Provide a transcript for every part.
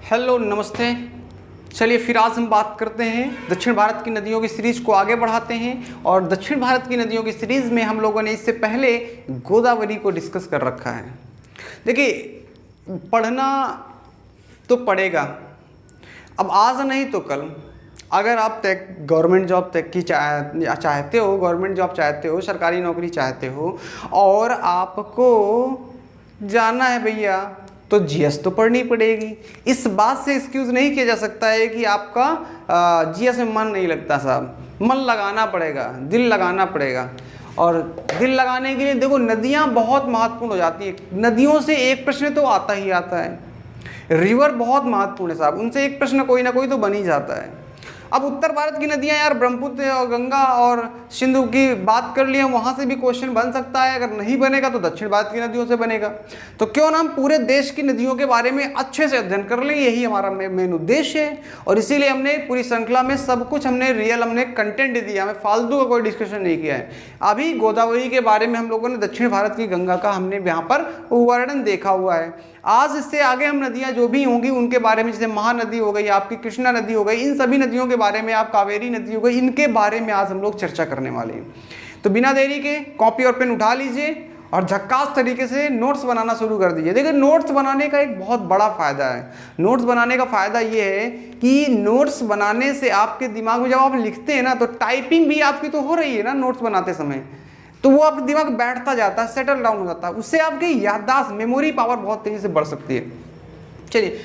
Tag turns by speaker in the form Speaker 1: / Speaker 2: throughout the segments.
Speaker 1: Hello नमस्ते। चलिए फिर आज हम बात करते हैं दक्षिण भारत की नदियों की सीरीज को आगे बढ़ाते हैं। और दक्षिण भारत की नदियों की सीरीज में हम लोगों ने इससे पहले गोदावरी को डिस्कस कर रखा है। देखिए पढ़ना तो पड़ेगा, अब आज नहीं तो कल। अगर आप गवर्नमेंट जॉब तक की चाहते हो, गवर्नमेंट जॉब चाहते हो, सरकारी नौकरी चाहते हो और आपको जाना है भैया, तो जीएस तो पढ़नी पड़ेगी। इस बात से एक्सक्यूज़ नहीं किया जा सकता है कि आपका जीएस में मन नहीं लगता। साहब मन लगाना पड़ेगा, दिल लगाना पड़ेगा। और दिल लगाने के लिए देखो नदियाँ बहुत महत्वपूर्ण हो जाती हैं। नदियों से एक प्रश्न तो आता ही आता है। रिवर बहुत महत्वपूर्ण है साहब, उनसे एक प्रश्न कोई ना कोई तो बन ही जाता है। अब उत्तर भारत की नदियां यार ब्रह्मपुत्र और गंगा और सिंधु की बात कर लिए, वहाँ से भी क्वेश्चन बन सकता है। अगर नहीं बनेगा तो दक्षिण भारत की नदियों से बनेगा। तो क्यों ना हम पूरे देश की नदियों के बारे में अच्छे से अध्ययन कर लें, यही हमारा मेन उद्देश्य है। और इसीलिए हमने पूरी श्रृंखला में सब कुछ हमने कंटेंट दिया, हमें फालतू का कोई डिस्कशन नहीं किया है। अभी गोदावरी के बारे में हम लोगों ने दक्षिण भारत की गंगा का हमने यहाँ पर वर्णन देखा हुआ है। आज इससे आगे हम नदियां जो भी होंगी उनके बारे में, जैसे महानदी हो गई, आपकी कृष्णा नदी हो गई, इन सभी नदियों के बारे में, आप कावेरी नदी हो गई, इनके बारे में आज हम लोग चर्चा करने वाले हैं। तो बिना देरी के कॉपी और पेन उठा लीजिए और झक्कास तरीके से नोट्स बनाना शुरू कर दीजिए। देखिए नोट्स बनाने का एक बहुत बड़ा फायदा है। नोट्स बनाने का फायदा ये है कि नोट्स बनाने से आपके दिमाग में जब आप लिखते हैं ना, तो टाइपिंग भी आपकी तो हो रही है ना नोट्स बनाते समय, तो वो आपके दिमाग बैठता जाता है, सेटल डाउन हो जाता है। उससे आपकी याददाश्त, मेमोरी पावर बहुत तेजी से बढ़ सकती है। चलिए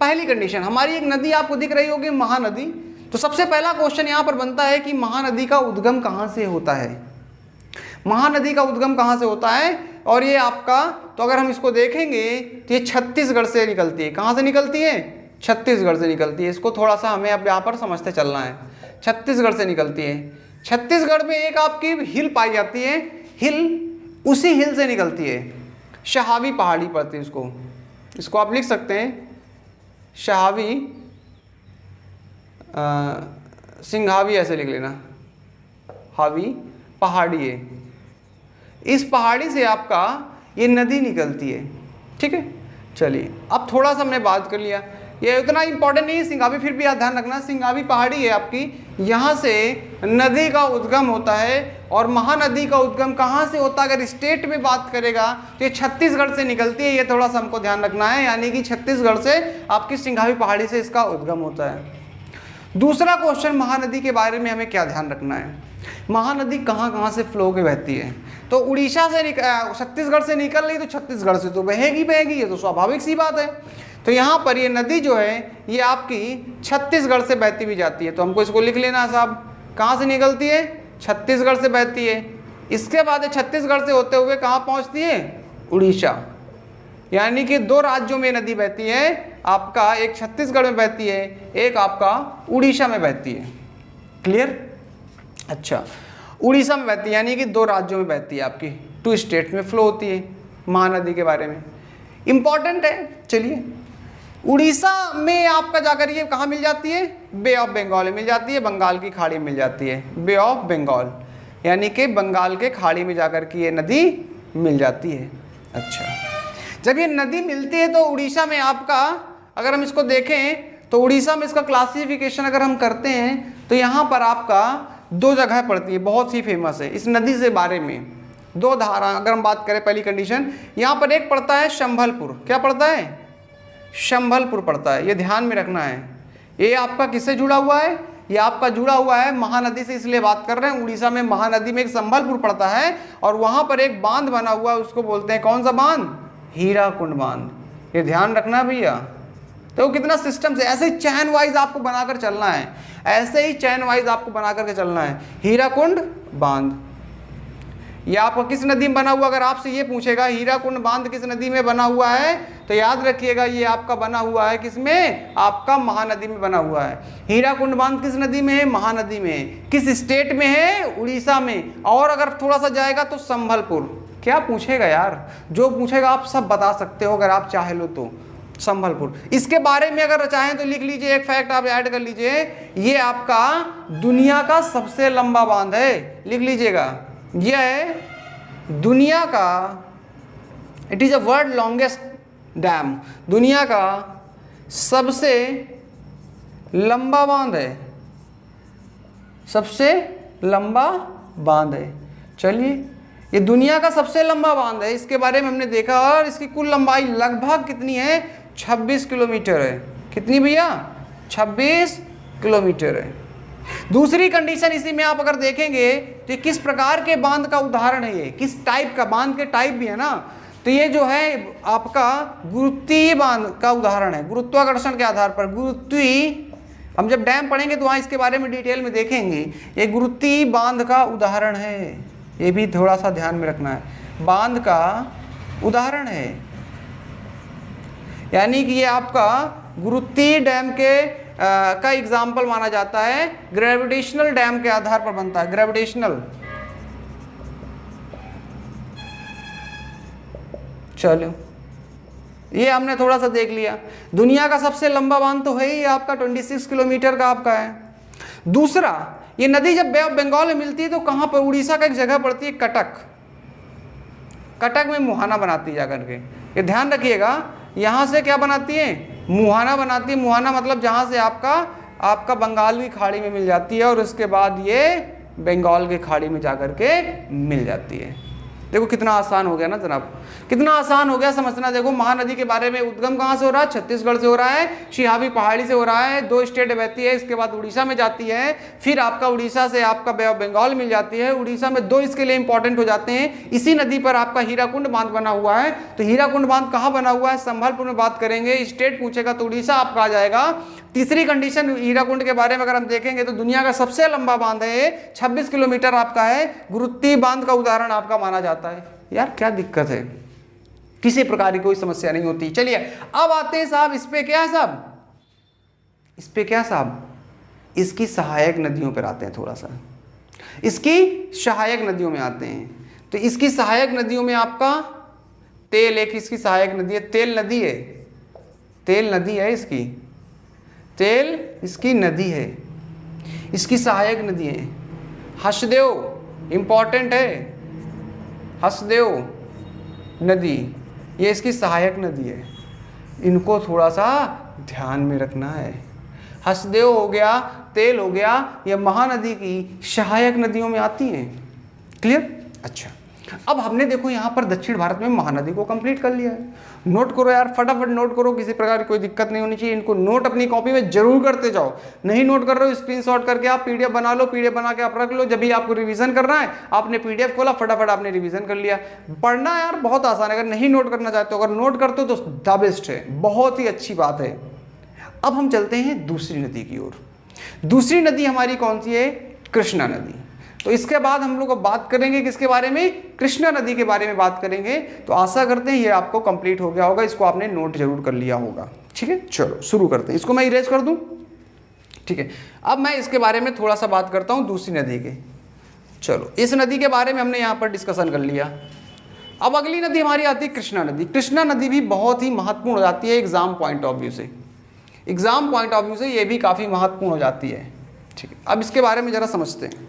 Speaker 1: पहली कंडीशन, हमारी एक नदी आपको दिख रही होगी महानदी। तो सबसे पहला क्वेश्चन यहाँ पर बनता है कि महानदी का उद्गम कहाँ से होता है। महानदी का उद्गम कहाँ से होता है? और ये आपका, तो अगर हम इसको देखेंगे तो ये छत्तीसगढ़ से निकलती है। कहाँ से निकलती है? छत्तीसगढ़ से निकलती है। इसको थोड़ा सा हमें अब यहाँ पर समझते चलना है। छत्तीसगढ़ से निकलती है। छत्तीसगढ़ में एक आपकी हिल पाई जाती है, हिल, उसी हिल से निकलती है। शहावी पहाड़ी पड़ती है इसको आप लिख सकते हैं शहावी, सिंघावी ऐसे लिख लेना, हावी पहाड़ी है। इस पहाड़ी से आपका ये नदी निकलती है। ठीक है, चलिए अब थोड़ा सा हमने बात कर लिया, ये उतना इंपॉर्टेंट नहीं है सिंघावी, फिर भी आप ध्यान रखना सिंघावी पहाड़ी है आपकी, यहाँ से नदी का उद्गम होता है। और महानदी का उद्गम कहाँ से होता है? अगर स्टेट में बात करेगा तो ये छत्तीसगढ़ से निकलती है। ये थोड़ा सा हमको ध्यान रखना है, यानी कि छत्तीसगढ़ से आपकी सिंघावी पहाड़ी से इसका उद्गम होता है। दूसरा क्वेश्चन, महानदी के बारे में हमें क्या ध्यान रखना है? महानदी कहाँ कहाँ से फ्लो के बहती है? तो उड़ीसा से छत्तीसगढ़ से निकल रही तो छत्तीसगढ़ से तो बहेगी, ये तो स्वाभाविक सी बात है। तो यहाँ पर ये नदी जो है ये आपकी छत्तीसगढ़ से बहती हुई जाती है। तो हमको इसको लिख लेना है साहब, कहाँ से निकलती है? छत्तीसगढ़ से बहती है। इसके बाद छत्तीसगढ़ से होते हुए कहाँ पहुँचती है? उड़ीसा। यानी कि दो राज्यों में नदी बहती है आपका, एक छत्तीसगढ़ में बहती है, एक आपका उड़ीसा में बहती है। क्लियर? अच्छा, उड़ीसा में बहती है यानी कि दो राज्यों में बहती है, आपकी 2 स्टेट्स में फ्लो होती है। महानदी के बारे में इंपॉर्टेंट है। चलिए उड़ीसा में आपका जाकर ये कहाँ मिल जाती है? बे ऑफ बंगाल में मिल जाती है, बंगाल की खाड़ी में मिल जाती है। बे ऑफ बंगाल यानी कि बंगाल के खाड़ी में जाकर की ये नदी मिल जाती है। अच्छा, जब ये नदी मिलती है तो उड़ीसा में आपका, अगर हम इसको देखें तो उड़ीसा में इसका क्लासिफिकेशन अगर हम करते हैं तो यहाँ पर आपका 2 जगह पड़ती है, बहुत ही फेमस है इस नदी से बारे में। 2 धारा अगर हम बात करें, पहली कंडीशन यहाँ पर एक पड़ता है संभलपुर। क्या पड़ता है? संभलपुर पड़ता है, ये ध्यान में रखना है। ये आपका किससे जुड़ा हुआ है? ये आपका जुड़ा हुआ है महानदी से, इसलिए बात कर रहे हैं। उड़ीसा में महानदी में एक संभलपुर पड़ता है और वहाँ पर एक बांध बना हुआ है, उसको बोलते हैं कौन सा बांध? हीराकुंड बांध। ये ध्यान रखना भैया। तो कितना सिस्टम से, ऐसे ही चैन वाइज आपको बनाकर चलना है, ऐसे ही चैन वाइज आपको बना करके चलना है। हीराकुंड बांध ये आपका किस नदी में बना हुआ? अगर आपसे ये पूछेगा हीराकुंड बांध किस नदी में बना हुआ है, तो याद रखिएगा ये आपका बना हुआ है किसमें? आपका महानदी में बना हुआ है। हीराकुंड बांध किस नदी में है? महानदी में। किस स्टेट में है? उड़ीसा में। और अगर थोड़ा सा जाएगा तो संभलपुर। क्या पूछेगा यार? जो पूछेगा आप सब बता सकते हो अगर आप चाहे लो तो। संभलपुर, इसके बारे में अगर चाहें तो लिख लीजिए, एक फैक्ट आप ऐड कर लीजिए, ये आपका दुनिया का सबसे लंबा बांध है। लिख लीजिएगा, यह है दुनिया का, it is a world longest dam, दुनिया का सबसे लंबा बांध है, सबसे लंबा बांध है। चलिए, ये दुनिया का सबसे लंबा बांध है, इसके बारे में हमने देखा, और इसकी कुल लंबाई लगभग कितनी है? 26 किलोमीटर है। कितनी भैया? 26 किलोमीटर है। दूसरी कंडीशन इसी में आप अगर देखेंगे तो ये किस प्रकार के बांध का उदाहरण है, ये किस टाइप का, बांध के टाइप भी है ना, तो ये जो है आपका गुरुत्वीय बांध का उदाहरण है, गुरुत्वाकर्षण के आधार पर। गुरुत्वीय, हम जब डैम पढ़ेंगे तो वहाँ इसके बारे में डिटेल में देखेंगे। ये गुरुत्वीय बांध का उदाहरण है, ये भी थोड़ा सा ध्यान में रखना है, बांध का उदाहरण है। यानी कि ये आपका गुरुत्वीय डैम के का एग्जाम्पल माना जाता है, ग्रेविटेशनल डैम के आधार पर बनता है, ग्रेविटेशनल। चलो, ये हमने थोड़ा सा देख लिया। दुनिया का सबसे लंबा बांध तो है ही आपका 26 किलोमीटर का आपका है। दूसरा, ये नदी जब बे ऑफ बंगाल में मिलती है तो कहाँ पर? उड़ीसा का एक जगह पड़ती है, कटक। कटक में मुहाना बनाती है जाकर के, ये ध्यान रखिएगा। यहाँ से क्या बनाती है? मुहाना बनाती है। मुहाना मतलब जहाँ से आपका बंगाल की खाड़ी में मिल जाती है, और उसके बाद ये बंगाल की खाड़ी में जाकर के मिल जाती है। देखो कितना आसान हो गया ना जनाब, कितना आसान हो गया समझना। देखो महानदी के बारे में, उद्गम कहाँ से हो रहा है? छत्तीसगढ़ से हो रहा है, सिहावी पहाड़ी से हो रहा है, 2 स्टेट बहती है, इसके बाद उड़ीसा में जाती है, फिर आपका उड़ीसा से आपका बे ऑफ बंगाल मिल जाती है। उड़ीसा में 2 इसके लिए इंपॉर्टेंट हो जाते हैं। इसी नदी पर आपका हीराकुंड बांध बना हुआ है। तो हीराकुंड बांध कहाँ बना हुआ है? संभलपुर में बात करेंगे, स्टेट पूछेगा तो उड़ीसा आपका आ जाएगा। तीसरी कंडीशन हीराकुंड के बारे में अगर हम देखेंगे तो दुनिया का सबसे लंबा बांध है, 26 किलोमीटर आपका है, गुरुत्वीय बांध का उदाहरण आपका माना जाता है। यार क्या दिक्कत है? किसी प्रकार की कोई समस्या नहीं होती। चलिए अब आते हैं साहब, इस पे क्या है साहब? इस पे क्या साहब? इसकी सहायक नदियों पर आते हैं थोड़ा सा, इसकी सहायक नदियों में आते हैं। तो इसकी सहायक नदियों में आपका तेल, एक इसकी सहायक नदी है, तेल नदी है, तेल नदी है इसकी, तेल इसकी नदी है, इसकी सहायक नदी है। हसदेव इंपॉर्टेंट है, हसदेव नदी, ये इसकी सहायक नदी है, इनको थोड़ा सा ध्यान में रखना है। हसदेव हो गया, तेल हो गया, ये महानदी की सहायक नदियों में आती हैं। क्लियर? अच्छा, अब हमने देखो यहाँ पर दक्षिण भारत में महानदी को कंप्लीट कर लिया है। नोट करो यार, फटाफट नोट करो, किसी प्रकार की कोई दिक्कत नहीं होनी चाहिए। इनको नोट अपनी कॉपी में जरूर करते जाओ। नहीं नोट कर रहे हो, स्क्रीनशॉट करके आप पीडीएफ बना लो, पीडीएफ बना के आप रख लो। जब भी आपको रिवीजन करना है, आपने पीडीएफ खोला, फटाफट आपने रिवीजन कर लिया। पढ़ना यार बहुत आसान है, अगर नहीं नोट करना चाहते हो, अगर नोट करते हो तो द बेस्ट है, बहुत ही अच्छी बात है। अब हम चलते हैं दूसरी नदी की ओर। दूसरी नदी हमारी कौन सी है? कृष्णा नदी। तो इसके बाद हम लोग बात करेंगे किसके बारे में? कृष्णा नदी के बारे में बात करेंगे। तो आशा करते हैं ये आपको कंप्लीट हो गया होगा, इसको आपने नोट जरूर कर लिया होगा। ठीक है, चलो शुरू करते हैं। इसको मैं इरेज कर दूं, ठीक है। अब मैं इसके बारे में थोड़ा सा बात करता हूं दूसरी नदी के। चलो, इस नदी के बारे में हमने यहाँ पर डिस्कशन कर लिया। अब अगली नदी हमारी आती है कृष्णा नदी। कृष्णा नदी भी बहुत ही महत्वपूर्ण हो जाती है एग्जाम पॉइंट ऑफ व्यू से, एग्जाम पॉइंट ऑफ व्यू से ये भी काफ़ी महत्वपूर्ण हो जाती है। ठीक है, अब इसके बारे में ज़रा समझते हैं।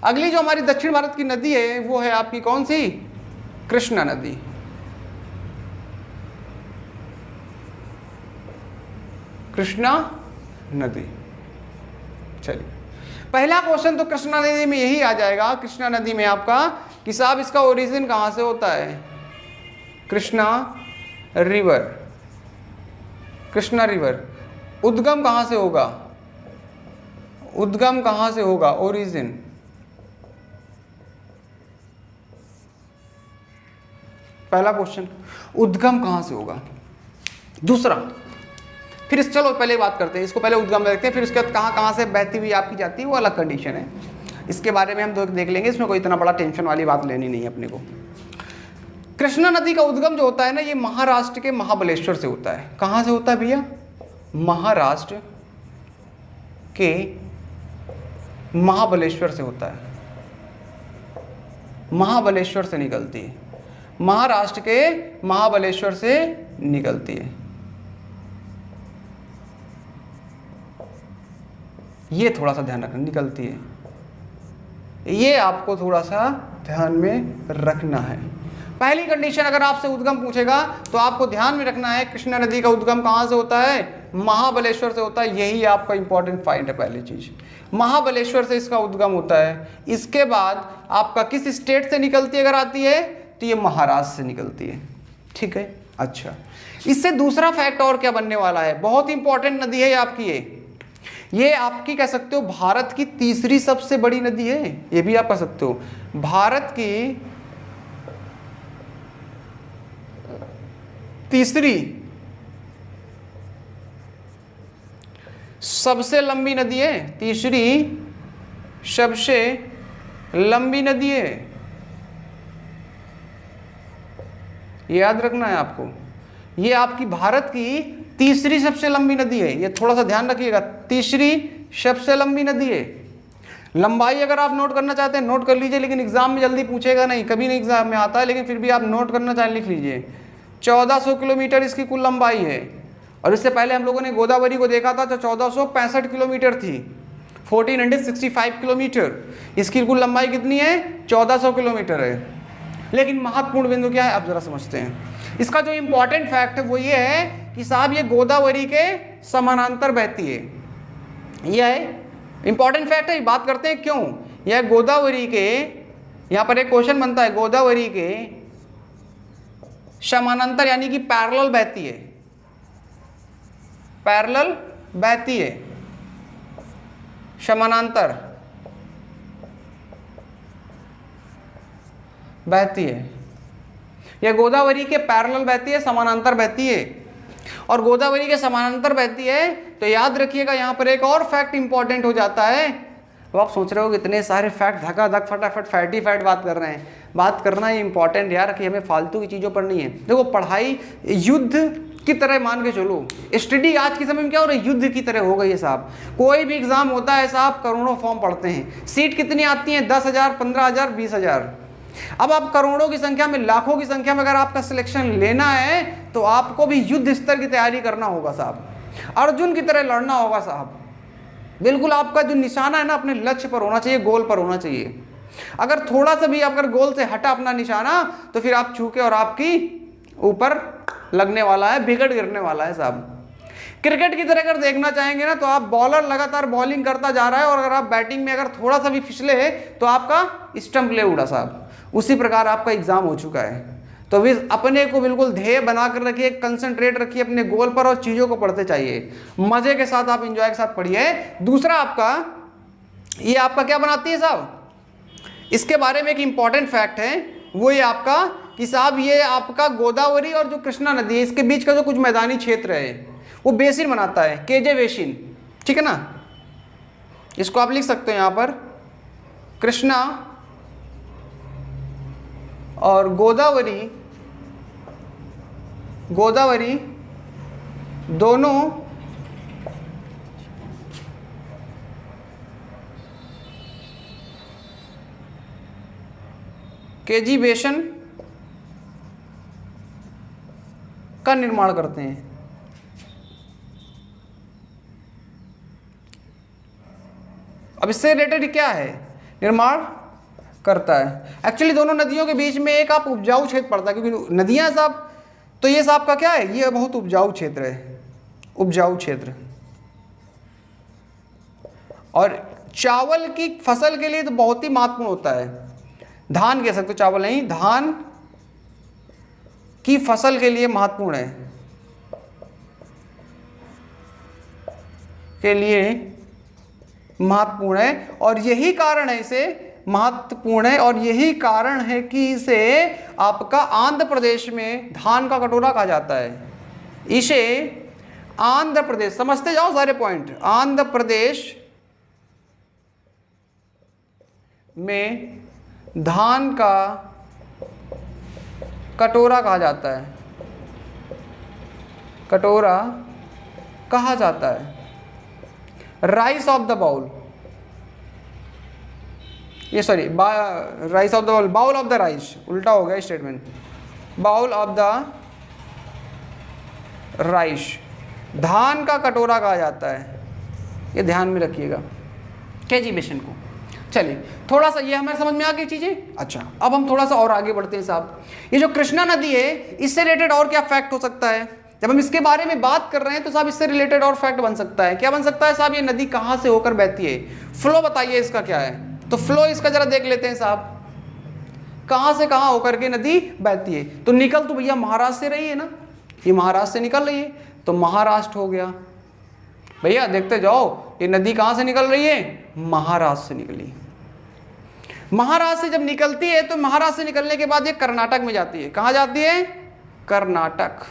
Speaker 1: अगली जो हमारी दक्षिण भारत की नदी है वो है आपकी कौन सी? कृष्णा नदी। कृष्णा नदी। चलिए, पहला क्वेश्चन तो कृष्णा नदी में यही आ जाएगा, कृष्णा नदी में आपका, कि साहब इसका ओरिजिन कहां से होता है? कृष्णा रिवर, कृष्णा रिवर उद्गम कहां से होगा? उद्गम कहां से होगा? ओरिजिन। पहला क्वेश्चन, उद्गम कहां से होगा? दूसरा, फिर चलो पहले बात करते हैं, इसको पहले उद्गम देखते हैं, फिर उसके बाद कहां से बहती हुई आपकी जाती है वो अलग कंडीशन है, इसके बारे में हम देख लेंगे। इसमें कोई इतना बड़ा टेंशन वाली बात लेनी नहीं है अपने को। कृष्णा नदी का उद्गम जो होता है ना, ये महाराष्ट्र के महाबलेश्वर से होता है। कहां से होता है भैया? महाराष्ट्र के महाबलेश्वर से होता है, महाबलेश्वर से निकलती है, महाराष्ट्र के महाबलेश्वर से निकलती है। ये थोड़ा सा ध्यान रखना, निकलती है, ये आपको थोड़ा सा ध्यान में रखना है। पहली कंडीशन अगर आपसे उद्गम पूछेगा तो आपको ध्यान में रखना है कृष्णा नदी का उद्गम कहाँ से होता है, महाबलेश्वर से होता है। यही आपका इंपॉर्टेंट पॉइंट है। पहली चीज महाबलेश्वर से इसका उद्गम होता है। इसके बाद आपका किस स्टेट से निकलती है अगर आती है तो ये महाराष्ट्र से निकलती है। ठीक है, अच्छा इससे दूसरा फैक्ट और क्या बनने वाला है, बहुत इंपॉर्टेंट नदी है आपकी ये आपकी कह सकते हो भारत की तीसरी सबसे बड़ी नदी है, ये भी आप कह सकते हो भारत की तीसरी सबसे लंबी नदी है, तीसरी सबसे लंबी नदी है, ये याद रखना है आपको। ये आपकी भारत की तीसरी सबसे लंबी नदी है, ये थोड़ा सा ध्यान रखिएगा, तीसरी सबसे लंबी नदी है। लंबाई अगर आप नोट करना चाहते हैं नोट कर लीजिए, लेकिन एग्जाम में जल्दी पूछेगा नहीं, कभी नहीं एग्जाम में आता है, लेकिन फिर भी आप नोट करना चाहें लिख लीजिए। 1400 किलोमीटर इसकी कुल लंबाई है, और इससे पहले हम लोगों ने गोदावरी को देखा था तो 1465 किलोमीटर थी, 1465 किलोमीटर। इसकी कुल लंबाई कितनी है, 1400 किलोमीटर है। लेकिन महत्वपूर्ण बिंदु क्या है आप जरा समझते हैं। इसका जो इंपॉर्टेंट फैक्ट है वो ये है कि साहब ये गोदावरी के समानांतर बहती है। यह है इंपॉर्टेंट फैक्ट है, बात करते हैं क्यों। यह गोदावरी के, यहाँ पर एक क्वेश्चन बनता है, गोदावरी के समानांतर यानी कि पैरेलल बहती है, पैरेलल बहती है, समानांतर बहती है। यह गोदावरी के पैरेलल बहती है, समानांतर बहती है। और गोदावरी के समानांतर बहती है तो याद रखिएगा यहाँ पर एक और फैक्ट इंपॉर्टेंट हो जाता है। अब आप सोच रहे हो इतने सारे फैक्ट धका फटाफट फैटी फैट बात कर रहे हैं, बात करना ही इंपॉर्टेंट यार, कि हमें फालतू की चीज़ों पर नहीं है। देखो पढ़ाई युद्ध की तरह मान के चलो, स्टडी आज के समय में क्या हो रहा है, युद्ध की तरह हो गई है साहब। कोई भी एग्जाम होता है साहब, करोड़ों फॉर्म पढ़ते हैं, सीट कितनी आती हैं, 10,000, 15,000, 20,000। अब आप करोड़ों की संख्या में, लाखों की संख्या में अगर आपका सिलेक्शन लेना है तो आपको भी युद्ध स्तर की तैयारी करना होगा साहब, अर्जुन की तरह लड़ना होगा साहब। बिल्कुल आपका जो निशाना है ना अपने लक्ष्य पर होना चाहिए, गोल पर होना चाहिए। अगर थोड़ा सा भी अगर गोल से हटा अपना निशाना तो फिर आप चूके और आपकी ऊपर लगने वाला है, बिगड़ गिरने वाला है साहब। क्रिकेट की तरह अगर देखना चाहेंगे ना तो आप बॉलर लगातार बॉलिंग करता जा रहा है और अगर आप बैटिंग में अगर थोड़ा सा भी फिसले तो आपका स्टंप ले उड़ा साहब। उसी प्रकार आपका एग्जाम हो चुका है। तो भी अपने को बिल्कुल ध्येय बना कर रखिए, कंसंट्रेट रखिए अपने गोल पर और चीज़ों को पढ़ते चाहिए, मजे के साथ आप एंजॉय के साथ पढ़िए। दूसरा आपका ये आपका क्या बनाती है साहब, इसके बारे में एक इंपॉर्टेंट फैक्ट है, वो ये आपका कि साहब ये आपका गोदावरी और जो कृष्णा नदी है इसके बीच का जो कुछ मैदानी क्षेत्र है वो बेसिन बनाता है, केजे बेसिन, ठीक है ना। इसको आप लिख सकते हो यहाँ पर, कृष्णा और गोदावरी, गोदावरी दोनों केजी बेसिन का निर्माण करते हैं। अब इससे रिलेटेड क्या है, निर्माण करता है। एक्चुअली दोनों नदियों के बीच में एक आप उपजाऊ क्षेत्र पड़ता है, क्योंकि नदियां साहब तो ये साहब का क्या है, ये बहुत उपजाऊ क्षेत्र है, उपजाऊ क्षेत्र। और चावल की फसल के लिए तो बहुत ही महत्वपूर्ण होता है, धान कह सकते हो, चावल नहीं, धान की फसल के लिए महत्वपूर्ण है, के लिए महत्वपूर्ण है। और यही कारण है इसे महत्वपूर्ण है, और यही कारण है कि इसे आपका आंध्र प्रदेश में धान का कटोरा कहा जाता है। इसे आंध्र प्रदेश, समझते जाओ सारे पॉइंट, आंध्र प्रदेश में धान का कटोरा कहा जाता है, कटोरा कहा जाता है, राइस ऑफ द बाउल, ये sorry rice of the bowl, bowl of the rice, उल्टा हो गया statement, bowl of the rice, धान का कटोरा कहा जाता है, ये ध्यान में रखिएगा केजी बेसिन को। चलिए थोड़ा सा ये हमारे समझ में आ गई चीजें। अच्छा अब हम थोड़ा सा और आगे बढ़ते हैं साहब। ये जो कृष्णा नदी है इससे रिलेटेड और क्या फैक्ट हो सकता है? जब हम इसके बारे में बात कर रहे हैं तो साहब इससे रिलेटेड और फैक्ट बन सकता है। क्या बन सकता है साहब? ये नदी कहां से होकर बहती है? फ्लो बताइए इसका क्या है? तो फ्लो इसका जरा देख लेते हैं साहब, कहां से कहां होकर के नदी बहती है। तो निकल तो भैया महाराष्ट्र से रही है ना, ये महाराष्ट्र से निकल रही है, तो महाराष्ट्र हो गया। भैया देखते जाओ ये नदी कहां से निकल रही है? महाराष्ट्र से निकली। महाराष्ट्र से जब निकलती है तो महाराष्ट्र से निकलने के बाद ये कर्नाटक में जाती है। कहां जाती है? कर्नाटक।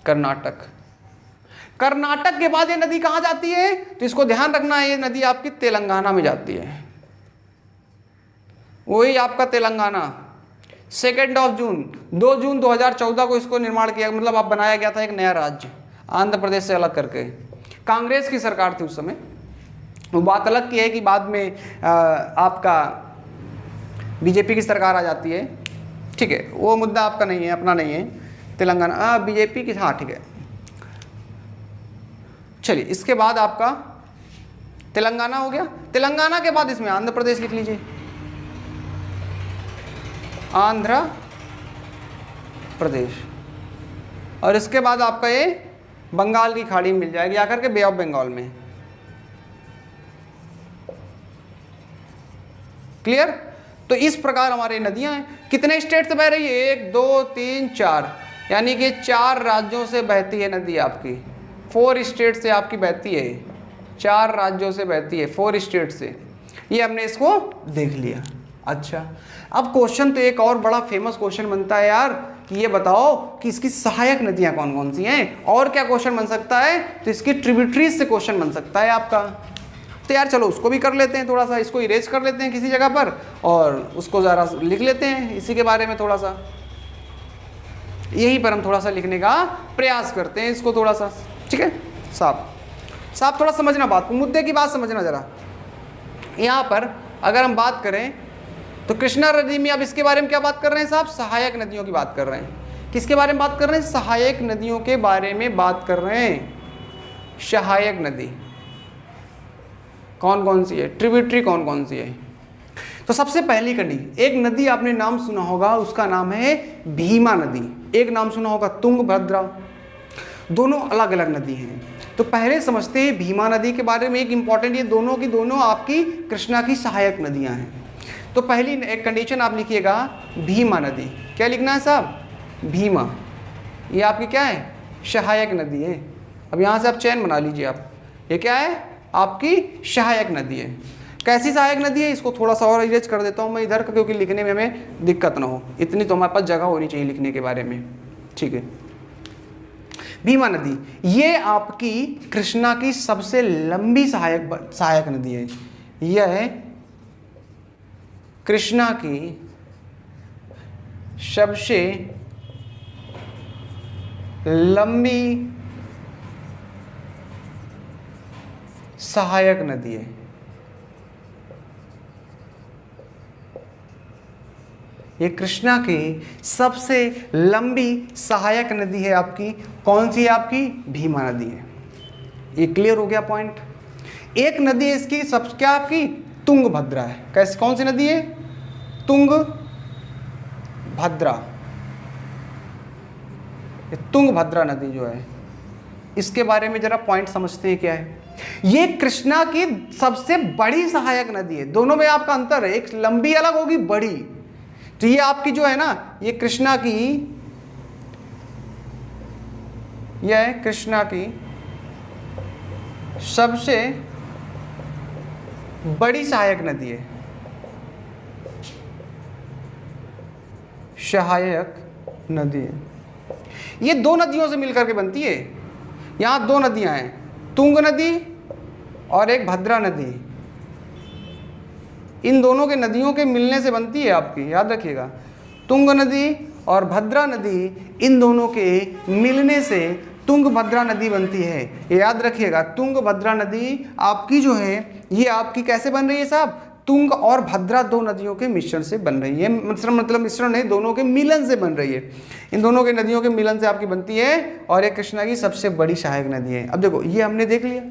Speaker 1: कर्नाटक कर्नाटक के बाद ये नदी कहां जाती है? तो इसको ध्यान रखना है, ये नदी आपकी तेलंगाना में जाती है। वही आपका तेलंगाना 2 जून 2014 को इसको निर्माण किया, मतलब आप बनाया गया था एक नया राज्य आंध्र प्रदेश से अलग करके। कांग्रेस की सरकार थी उस समय। वो बात अलग की है कि बाद में आपका बीजेपी की सरकार आ जाती है, ठीक है, वो मुद्दा आपका नहीं है, अपना नहीं है। तेलंगाना बीजेपी की, हाँ ठीक है। चलिए इसके बाद आपका तेलंगाना हो गया। तेलंगाना के बाद इसमें आंध्र प्रदेश लिख लीजिए, आंध्र प्रदेश। और इसके बाद आपका ये बंगाल की खाड़ी में मिल जाएगी आकर के, बे ऑफ बंगाल में। क्लियर? तो इस प्रकार हमारे नदियां हैं। कितने स्टेट से बह रही है? 1 2 3 4, यानी कि 4 राज्यों से बहती है नदी आपकी। 4 स्टेट से आपकी बहती है, 4 राज्यों से बहती है, 4 स्टेट से। ये हमने इसको देख लिया। अच्छा अब क्वेश्चन तो एक और बड़ा फेमस क्वेश्चन बनता है यार, कि ये बताओ कि इसकी सहायक नदियां कौन कौन सी हैं। और क्या क्वेश्चन बन सकता है? तो इसकी ट्रिब्यूटरीज से क्वेश्चन बन सकता है आपका। तो यार चलो उसको भी कर लेते हैं, थोड़ा सा इसको इरेज कर लेते हैं किसी जगह पर और उसको ज़रा लिख लेते हैं इसी के बारे में थोड़ा सा। यहीं पर हम थोड़ा सा लिखने का प्रयास करते हैं इसको थोड़ा सा, ठीक है साहब थोड़ा समझना बात, मुद्दे की बात समझना ज़रा। यहाँ पर अगर हम बात करें तो कृष्णा नदी में, अब इसके बारे में क्या बात कर रहे हैं साहब? सहायक नदियों की बात कर रहे हैं। किसके बारे में बात कर रहे हैं? सहायक नदियों के बारे में बात कर रहे हैं। सहायक नदी कौन कौन सी है, ट्रिब्यूटरी कौन कौन सी है? तो सबसे पहली नदी, एक नदी आपने नाम सुना होगा, उसका नाम है भीमा नदी। एक नाम सुना होगा तुंगभद्रा। दोनों अलग अलग नदी हैं। तो पहले समझते हैं भीमा नदी के बारे में। एक इंपॉर्टेंट, ये दोनों की दोनों आपकी कृष्णा की सहायक नदियां हैं। तो पहली एक कंडीशन आप लिखिएगा, भीमा नदी। क्या लिखना है साहब? भीमा। ये आपकी क्या है? सहायक नदी है। अब यहाँ से आप चैन बना लीजिए आप, ये क्या है? आपकी सहायक नदी है। कैसी सहायक नदी है? इसको थोड़ा सा और इरेज कर देता हूँ मैं इधर, क्योंकि लिखने में हमें दिक्कत ना हो। इतनी तो हमारे पास जगह होनी चाहिए लिखने के बारे में, ठीक है। भीमा नदी ये आपकी कृष्णा की सबसे लंबी सहायक नदी है। यह कृष्णा की सबसे लंबी सहायक नदी है। ये कृष्णा की सबसे लंबी सहायक नदी है आपकी। कौन सी है? आपकी भीमा नदी है। ये क्लियर हो गया पॉइंट। एक नदी है इसकी सब क्या आपकी? तुंगभद्रा है। कैसे, कौन सी नदी है? तुंगभद्रा। ये तुंगभद्रा नदी जो है, इसके बारे में जरा पॉइंट समझते हैं क्या है। ये कृष्णा की सबसे बड़ी सहायक नदी है। दोनों में आपका अंतर है, एक लंबी अलग होगी, बड़ी। तो ये आपकी जो है ना, ये कृष्णा की, यह है कृष्णा की सबसे बड़ी सहायक नदी है। सहायक नदी है। ये 2 नदियों से मिलकर के बनती है। यहां 2 नदियां हैं, तुंग नदी और एक भद्रा नदी। इन दोनों के नदियों के मिलने से बनती है आपकी, याद रखिएगा। तुंग नदी और भद्रा नदी, इन दोनों के मिलने से तुंगभद्रा नदी बनती है। ये याद रखिएगा, तुंगभद्रा नदी आपकी जो है, ये आपकी कैसे बन रही है साहब? तुंग और भद्रा 2 नदियों के मिश्रण से बन रही है। मतलब मिश्रण नहीं, दोनों के मिलन से बन रही है। इन दोनों के नदियों के मिलन से आपकी बनती है और एक कृष्णा की सबसे बड़ी सहायक नदी है। अब देखो, ये हमने देख लिया,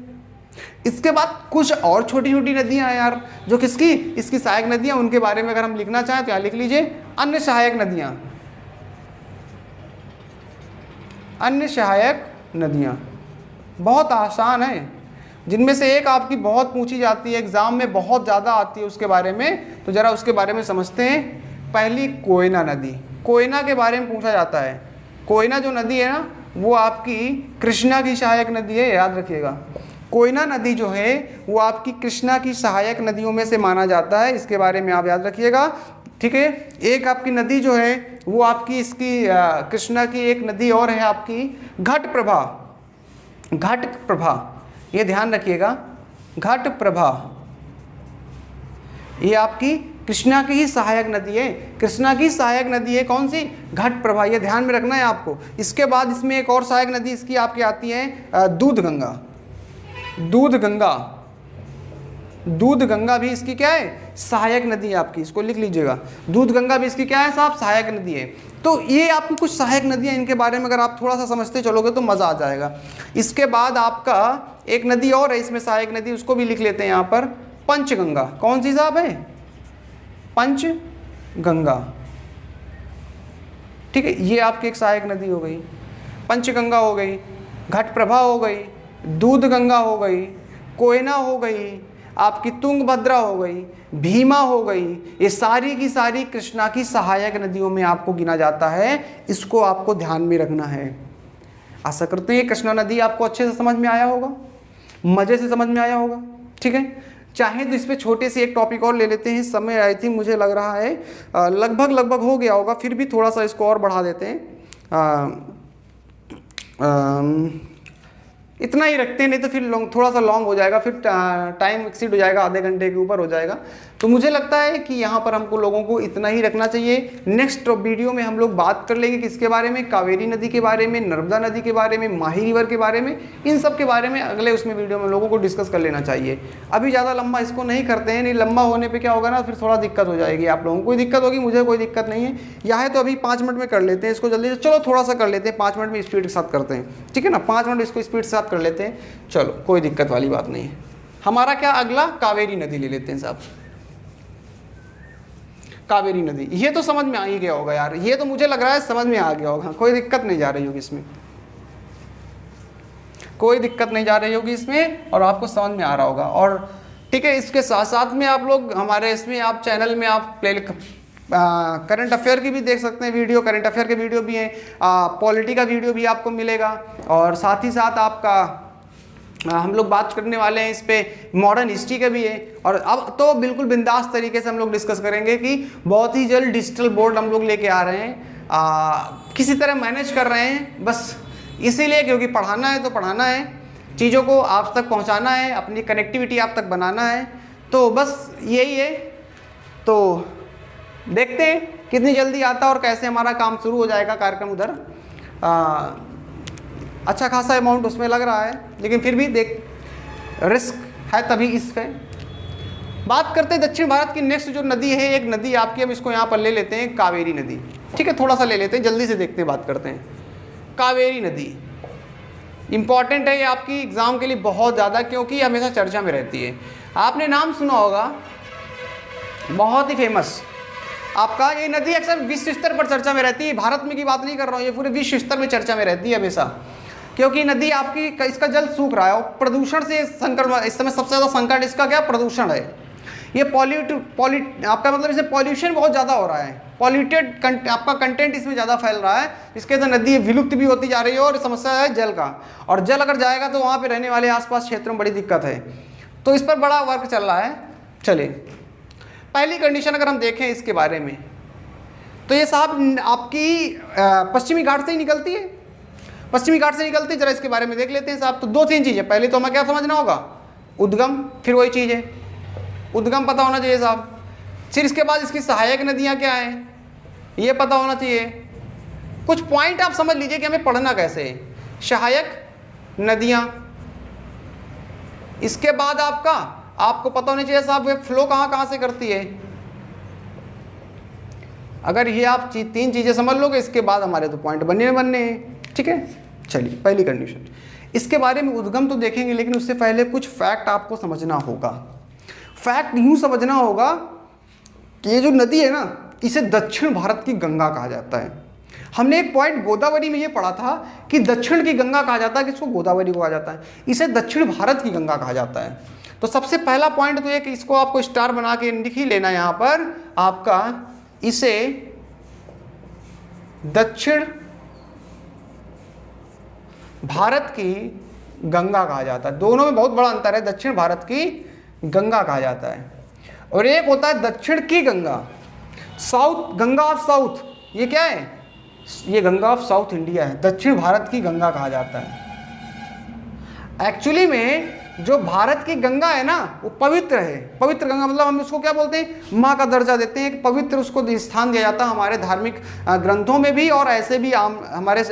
Speaker 1: इसके बाद कुछ और छोटी छोटी नदियां हैं यार, जो किसकी, इसकी सहायक नदियां, उनके बारे में अगर हम लिखना चाहें तो यहाँ लिख लीजिए अन्य सहायक नदियां। अन्य सहायक नदियां बहुत आसान है, जिनमें से एक आपकी बहुत पूछी जाती है, एग्जाम में बहुत ज़्यादा आती है उसके बारे में, तो ज़रा उसके बारे में समझते हैं। पहली कोयना नदी, कोयना के बारे में पूछा जाता है। कोयना जो नदी है ना, वो आपकी कृष्णा की सहायक नदी है, याद रखिएगा। कोयना नदी जो है वो आपकी कृष्णा की सहायक नदियों में से माना जाता है, इसके बारे में आप याद रखिएगा, ठीक है। एक आपकी नदी जो है वो आपकी इसकी कृष्णा की एक नदी और है आपकी घटप्रभा। घटप्रभा, ये ध्यान रखिएगा, घटप्रभा ये आपकी कृष्णा की ही सहायक नदी है। कृष्णा की सहायक नदी है कौन सी, घटप्रभा, ये ध्यान में रखना है आपको। इसके बाद इसमें एक और सहायक नदी इसकी आपकी आती है दूधगंगा। दूधगंगा, दूधगंगा भी इसकी क्या है, सहायक नदी है आपकी, इसको लिख लीजिएगा। दूधगंगा भी इसकी क्या है साहब, सहायक नदी है। तो ये आपकी कुछ सहायक नदियाँ, इनके बारे में अगर आप थोड़ा सा समझते चलोगे तो मज़ा आ जाएगा। इसके बाद आपका एक नदी और है इसमें सहायक नदी, उसको भी लिख लेते हैं यहाँ पर, पंचगंगा। कौन सी साहब है, पंचगंगा, ठीक है। ये आपकी एक सहायक नदी हो गई, पंचगंगा हो गई, घटप्रभा हो गई, दूधगंगा हो गई, कोयना हो गई, आपकी तुंगभद्रा हो गई, भीमा हो गई। ये सारी की सारी कृष्णा की सहायक नदियों में आपको गिना जाता है, इसको आपको ध्यान में रखना है। आशा करते हैं कृष्णा नदी आपको अच्छे से समझ में आया होगा, मज़े से समझ में आया होगा, ठीक है। चाहे तो इस पर छोटे से एक टॉपिक और ले लेते हैं, समय आई थिंक मुझे लग रहा है लगभग हो गया होगा, फिर भी थोड़ा सा इसको और बढ़ा देते हैं। इतना ही रखते हैं, नहीं तो फिर थोड़ा सा लॉन्ग हो जाएगा, फिर टाइम एक्सीड हो जाएगा, आधे घंटे के ऊपर हो जाएगा। तो मुझे लगता है कि यहाँ पर हमको लोगों को इतना ही रखना चाहिए। नेक्स्ट वीडियो में हम लोग बात कर लेंगे किसके बारे में, कावेरी नदी के बारे में, नर्मदा नदी के बारे में, माही रिवर के बारे में, इन सब के बारे में अगले उसमें वीडियो में लोगों को डिस्कस कर लेना चाहिए। अभी ज़्यादा लंबा इसको नहीं करते हैं, नहीं लंबा होने पर क्या होगा ना, फिर थोड़ा दिक्कत हो जाएगी, आप लोगों को कोई दिक्कत होगी, मुझे कोई दिक्कत नहीं है। यहाँ है तो अभी 5 मिनट में कर लेते हैं इसको जल्दी से, चलो थोड़ा सा कर लेते हैं, 5 मिनट में स्पीड के साथ करते हैं, ठीक है ना, 5 मिनट इसको स्पीड के साथ कर लेते हैं, चलो कोई दिक्कत वाली बात नहीं है। हमारा क्या अगला, कावेरी नदी ले लेते हैं साहब। कावेरी नदी, ये तो समझ में आ ही गया होगा यार, ये तो मुझे लग रहा है समझ में आ गया होगा, कोई दिक्कत नहीं जा रही होगी इसमें, कोई दिक्कत नहीं जा रही होगी इसमें, और आपको समझ में आ रहा होगा। और ठीक है, इसके साथ साथ में आप लोग हमारे इसमें आप चैनल में आप करंट अफेयर की भी देख सकते हैं वीडियो, करंट अफेयर के वीडियो भी हैं, पॉलिटी का वीडियो भी आपको मिलेगा, और साथ ही साथ आपका हम लोग बात करने वाले हैं इस पे मॉडर्न हिस्ट्री का भी है। और अब तो बिल्कुल बिंदास तरीके से हम लोग डिस्कस करेंगे कि बहुत ही जल्द डिजिटल बोर्ड हम लोग लेके आ रहे हैं, किसी तरह मैनेज कर रहे हैं, बस इसीलिए क्योंकि पढ़ाना है तो पढ़ाना है, चीज़ों को आप तक पहुंचाना है, अपनी कनेक्टिविटी आप तक बनाना है, तो बस यही है। तो देखते हैं कितनी जल्दी आता है और कैसे हमारा काम शुरू हो जाएगा कार्यक्रम उधर। अच्छा खासा अमाउंट उसमें लग रहा है, लेकिन फिर भी देख रिस्क है, तभी इस पे बात करते हैं। दक्षिण भारत की नेक्स्ट जो नदी है, एक नदी आपकी, हम इसको यहाँ पर ले लेते हैं कावेरी नदी, ठीक है, थोड़ा सा ले लेते हैं, जल्दी से देखते हैं, बात करते हैं। कावेरी नदी इम्पॉर्टेंट है ये आपकी एग्जाम के लिए बहुत ज़्यादा, क्योंकि हमेशा चर्चा में रहती है। आपने नाम सुना होगा, बहुत ही फेमस आपका, ये नदी अक्सर विश्व स्तर पर चर्चा में रहती है, भारत में की बात नहीं कर रहा हूँ, ये पूरे विश्व स्तर में चर्चा में रहती है हमेशा, क्योंकि नदी आपकी इसका जल सूख रहा है और प्रदूषण से संकट, इस समय सबसे ज़्यादा संकट इसका क्या, प्रदूषण है। ये आपका मतलब इसमें पॉल्यूशन बहुत ज़्यादा हो रहा है, पॉल्यूटेड आपका कंटेंट इसमें ज़्यादा फैल रहा है, इसके तो नदी विलुप्त भी होती जा रही है, और समस्या है जल का, और जल अगर जाएगा तो वहाँ पे रहने वाले आसपास क्षेत्रों में बड़ी दिक्कत है, तो इस पर बड़ा वर्क चल रहा है। चलिए पहली कंडीशन अगर हम देखें इसके बारे में, तो ये साहब आपकी पश्चिमी घाट से ही निकलती है, पश्चिमी घाट से निकलती है, जरा इसके बारे में देख लेते हैं साहब। तो 2-3 चीज़ें, पहले तो हमें क्या समझना होगा, उद्गम, फिर वही चीज़ है, उद्गम पता होना चाहिए साहब, फिर इसके बाद इसकी सहायक नदियाँ क्या हैं ये पता होना चाहिए। कुछ पॉइंट आप समझ लीजिए कि हमें पढ़ना कैसे है। सहायक नदियाँ, इसके बाद आपको पता होना चाहिए साहब वे फ्लो कहाँ से करती है। अगर ये आप 3 चीज़ें समझ लोगे, इसके बाद हमारे तो पॉइंट बनने हैं, ठीक है। चलिए पहली कंडीशन, इसके बारे में उद्गम तो देखेंगे, लेकिन उससे पहले कुछ फैक्ट आपको समझना होगा। फैक्ट यूं समझना होगा कि ये जो नदी है ना, इसे दक्षिण भारत की गंगा कहा जाता है। हमने एक पॉइंट गोदावरी में ये पढ़ा था कि दक्षिण की गंगा कहा जाता है, किसको? गोदावरी को कहा जाता है। इसे दक्षिण भारत की गंगा कहा जाता है। तो सबसे पहला पॉइंट तो ये कि इसको आपको स्टार बना के लिख ही लेना यहाँ पर आपका, इसे दक्षिण भारत की गंगा कहा जाता है। दोनों में बहुत बड़ा अंतर है। दक्षिण भारत की गंगा कहा जाता है और एक होता है दक्षिण की Ganga, south, Ganga of south. ये क्या है? ये गंगा ऑफ साउथ इंडिया है, दक्षिण भारत की गंगा कहा जाता है। एक्चुअली में जो भारत की गंगा है ना, वो पवित्र है। पवित्र गंगा मतलब हम उसको क्या बोलते हैं? माँ का दर्जा देते हैं, पवित्र उसको स्थान दिया जाता है हमारे धार्मिक ग्रंथों में भी, और ऐसे भी हमारे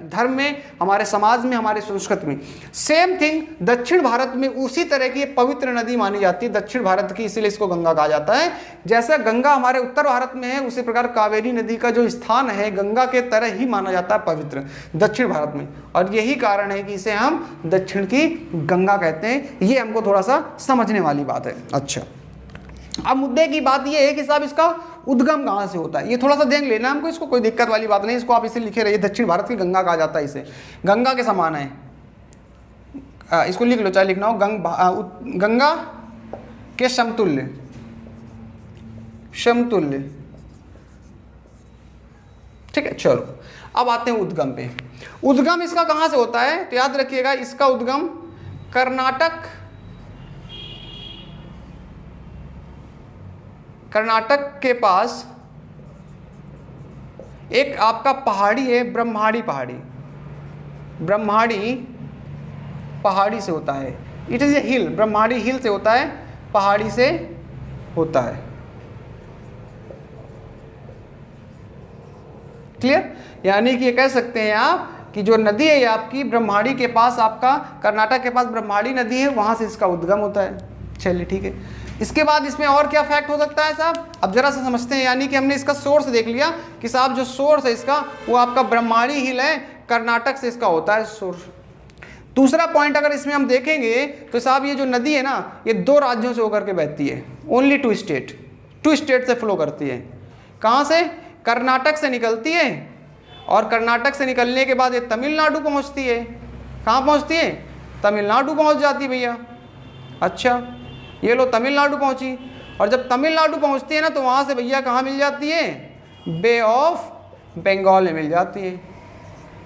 Speaker 1: धर्म में, हमारे समाज में, हमारे संस्कृति में। सेम थिंग दक्षिण भारत में उसी तरह की पवित्र नदी मानी जाती है दक्षिण भारत की, इसीलिए इसको गंगा कहा जाता है। जैसा गंगा हमारे उत्तर भारत में है, उसी प्रकार कावेरी नदी का जो स्थान है गंगा के तरह ही माना जाता है पवित्र दक्षिण भारत में, और यही कारण है कि इसे हम दक्षिण की गंगा कहते हैं। ये हमको थोड़ा सा समझने वाली बात है। अच्छा, अब मुद्दे की बात ये है कि साहब इसका उद्गम कहाँ से होता है, ये थोड़ा सा देख लेना हमको। इसको कोई दिक्कत वाली बात नहीं, इसको आप इसे लिखे रहिए, दक्षिण भारत की गंगा कहा जाता है, इसे गंगा के समान है। इसको लिख लो, चाहे लिखना हो, गंगा के समतुल्य, समतुल्य, ठीक है। चलो अब आते हैं उद्गम पे। उद्गम इसका कहां से होता है? तो याद रखिएगा, इसका उद्गम कर्नाटक के पास एक आपका पहाड़ी है, ब्रह्माणी पहाड़ी, ब्रह्माणी पहाड़ी से होता है। इट इज ए हिल, ब्रह्माणी हिल से होता है, पहाड़ी से होता है। क्लियर? यानी कि ये कह सकते हैं आप कि जो नदी है ये आपकी ब्रह्माणी के पास, आपका कर्नाटक के पास ब्रह्माणी नदी है, वहां से इसका उद्गम होता है। चलिए ठीक है। इसके बाद इसमें और क्या फैक्ट हो सकता है साहब? अब जरा सा समझते हैं। यानी कि हमने इसका सोर्स देख लिया कि साहब जो सोर्स है इसका वो आपका ब्रह्माणी हिल है, कर्नाटक से इसका होता है सोर्स। दूसरा पॉइंट अगर इसमें हम देखेंगे तो साहब ये जो नदी है ना, ये 2 राज्यों से होकर के बहती है। ओनली 2 स्टेट, 2 स्टेट से फ्लो करती है। कहाँ से? कर्नाटक से निकलती है, और कर्नाटक से निकलने के बाद ये तमिलनाडु पहुंचती है। कहाँ पहुंचती है? तमिलनाडु पहुंच जाती है भैया। अच्छा, ये लो तमिलनाडु पहुंची, और जब तमिलनाडु पहुंचती है ना तो वहाँ से भैया कहाँ मिल जाती है? बे ऑफ बंगाल में मिल जाती है।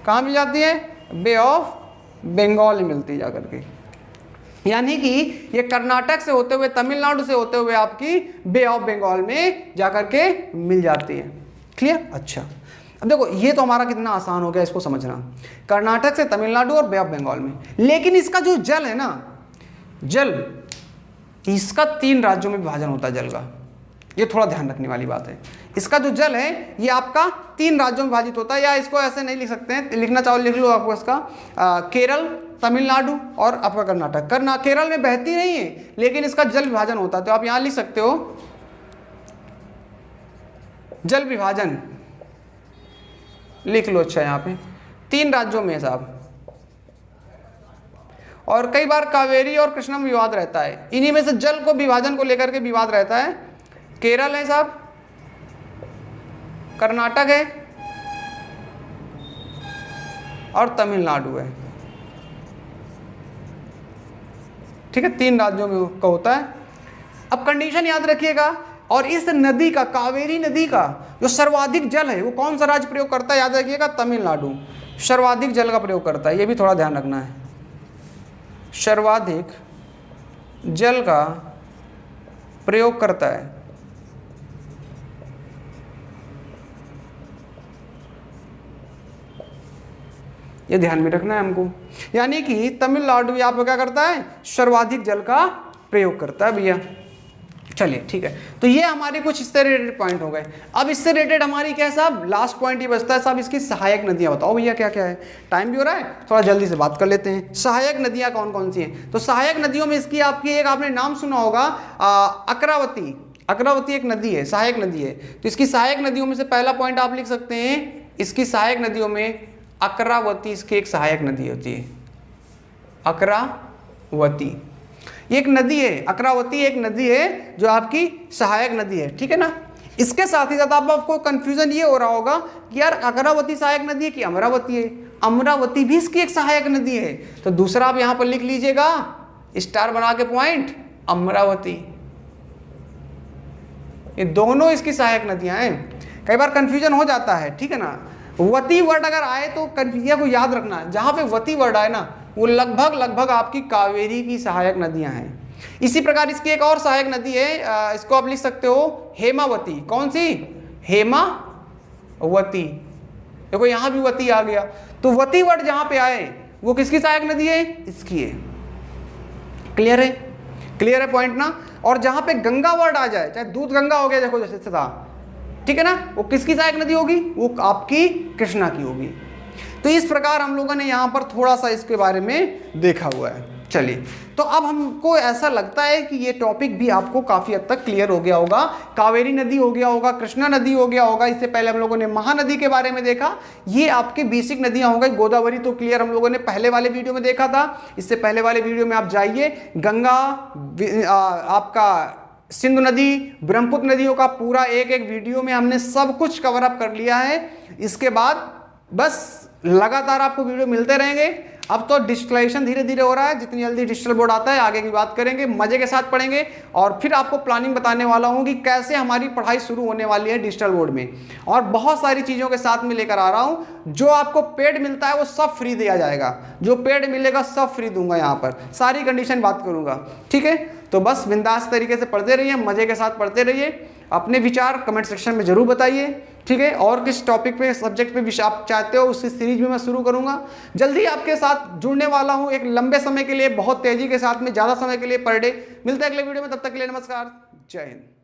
Speaker 1: कहाँ मिल जाती है? बे ऑफ बंगाल में मिलती है जाकर के। यानी कि ये कर्नाटक से होते हुए, तमिलनाडु से होते हुए आपकी बे ऑफ बंगाल में जाकर के मिल जाती है। क्लियर? अच्छा, अब देखो ये तो हमारा कितना आसान हो गया इसको समझना, कर्नाटक से तमिलनाडु और बे ऑफ बंगाल में। लेकिन इसका जो जल है ना, जल, इसका 3 राज्यों में विभाजन होता है जल का। ये थोड़ा ध्यान रखने वाली बात है। इसका जो जल है ये आपका 3 राज्यों में विभाजित होता है, या इसको ऐसे नहीं लिख सकते हैं, लिखना चाहो लिख लो आपको इसका, केरल, तमिलनाडु और आपका कर्नाटक। केरल में बहती नहीं है लेकिन इसका जल विभाजन होता है, तो आप यहाँ लिख सकते हो जल विभाजन, लिख लो। अच्छा, यहाँ पे 3 राज्यों में है साहब, और कई बार कावेरी और कृष्णा में विवाद रहता है। इन्हीं में से जल को विभाजन को लेकर के विवाद रहता है। केरल है साहब, कर्नाटक है और तमिलनाडु है। ठीक है, 3 राज्यों में का होता है। अब कंडीशन याद रखिएगा, और इस नदी का, कावेरी नदी का जो सर्वाधिक जल है वो कौन सा राज्य प्रयोग करता है? याद रखिएगा, तमिलनाडु सर्वाधिक जल का प्रयोग करता है। ये भी थोड़ा ध्यान रखना है, सर्वाधिक जल का प्रयोग करता है। ये ध्यान में रखना है हमको। यानी कि तमिलनाडु यहाँ पर क्या करता है? सर्वाधिक जल का प्रयोग करता है भैया। चलिए ठीक है, तो ये हमारे कुछ इससे रिलेटेड पॉइंट हो गए। अब इससे रिलेटेड हमारी क्या है साहब? लास्ट पॉइंट ये बचता है साहब, इसकी सहायक नदियां बताओ भैया क्या क्या है। टाइम भी हो रहा है, थोड़ा जल्दी से बात कर लेते हैं। सहायक नदियां कौन कौन सी हैं? तो सहायक नदियों में इसकी आपकी एक आपने नाम सुना होगा, अकरावती। अकरावती एक नदी है, सहायक नदी है। तो इसकी सहायक नदियों में से पहला पॉइंट आप लिख सकते हैं, इसकी सहायक नदियों में अकरावती इसकी एक सहायक नदी होती है। अकरावती, ये एक नदी है, अकरावती एक नदी है जो आपकी सहायक नदी है, ठीक है ना। इसके साथ ही साथ आपको कंफ्यूजन ये हो रहा होगा कि यार अकरावती सहायक नदी है कि अमरावती है, अमरावती भी इसकी एक सहायक नदी है, तो दूसरा आप यहां पर लिख लीजिएगा स्टार बना के पॉइंट, अमरावती। ये दोनों इसकी सहायक नदियां हैं। कई बार कंफ्यूजन हो जाता है, ठीक है ना। वती वर्ड अगर आए तो कंफ्यूजन को याद रखना, जहां पे वती वर्ड आए ना वो लगभग आपकी कावेरी की सहायक नदियां हैं। इसी प्रकार इसकी एक और सहायक नदी है, इसको आप लिख सकते हो हेमावती। कौन सी? हेमावती। देखो यहां भी वती आ गया, तो वती वर्ड जहां पे आए वो किसकी सहायक नदी है? इसकी है। क्लियर है? क्लियर है पॉइंट ना। और जहां पे गंगा वर्ड आ जाए, चाहे दूध गंगा हो गया, देखो जैसे था, ठीक है ना, वो किसकी सहायक नदी होगी? वो आपकी कृष्णा की होगी। तो इस प्रकार हम लोगों ने यहाँ पर थोड़ा सा इसके बारे में देखा हुआ है। चलिए, तो अब हमको ऐसा लगता है कि ये टॉपिक भी आपको काफी हद तक क्लियर हो गया होगा। कावेरी नदी हो गया होगा, कृष्णा नदी हो गया होगा, इससे पहले हम लोगों ने महानदी के बारे में देखा, ये आपके बेसिक नदियां हो गई। गोदावरी तो क्लियर हम लोगों ने पहले वाले वीडियो में देखा था। इससे पहले वाले वीडियो में आप जाइए, गंगा, आपका सिंधु नदी, ब्रह्मपुत्र नदियों का पूरा एक एक वीडियो में हमने सब कुछ कवर अप कर लिया है। इसके बाद बस लगातार आपको वीडियो मिलते रहेंगे। अब तो डिजिटलाइजेशन धीरे धीरे हो रहा है, जितनी जल्दी डिजिटल बोर्ड आता है आगे की बात करेंगे, मजे के साथ पढ़ेंगे। और फिर आपको प्लानिंग बताने वाला हूँ कि कैसे हमारी पढ़ाई शुरू होने वाली है डिजिटल बोर्ड में, और बहुत सारी चीज़ों के साथ में लेकर आ रहा हूँ। जो आपको पेड मिलता है वो सब फ्री दिया जाएगा, जो पेड मिलेगा सब फ्री दूंगा, यहाँ पर सारी कंडीशन बात करूँगा, ठीक है। तो बस बिंदास तरीके से पढ़ते रहिए, मजे के साथ पढ़ते रहिए। अपने विचार कमेंट सेक्शन में जरूर बताइए, ठीक है। और किस टॉपिक पे, सब्जेक्ट पे आप चाहते हो उसकी सीरीज भी मैं शुरू करूंगा। जल्दी आपके साथ जुड़ने वाला हूं, एक लंबे समय के लिए, बहुत तेजी के साथ में, ज़्यादा समय के लिए पर डे। मिलते हैं अगले वीडियो में, तब तक के लिए नमस्कार, जय हिंद।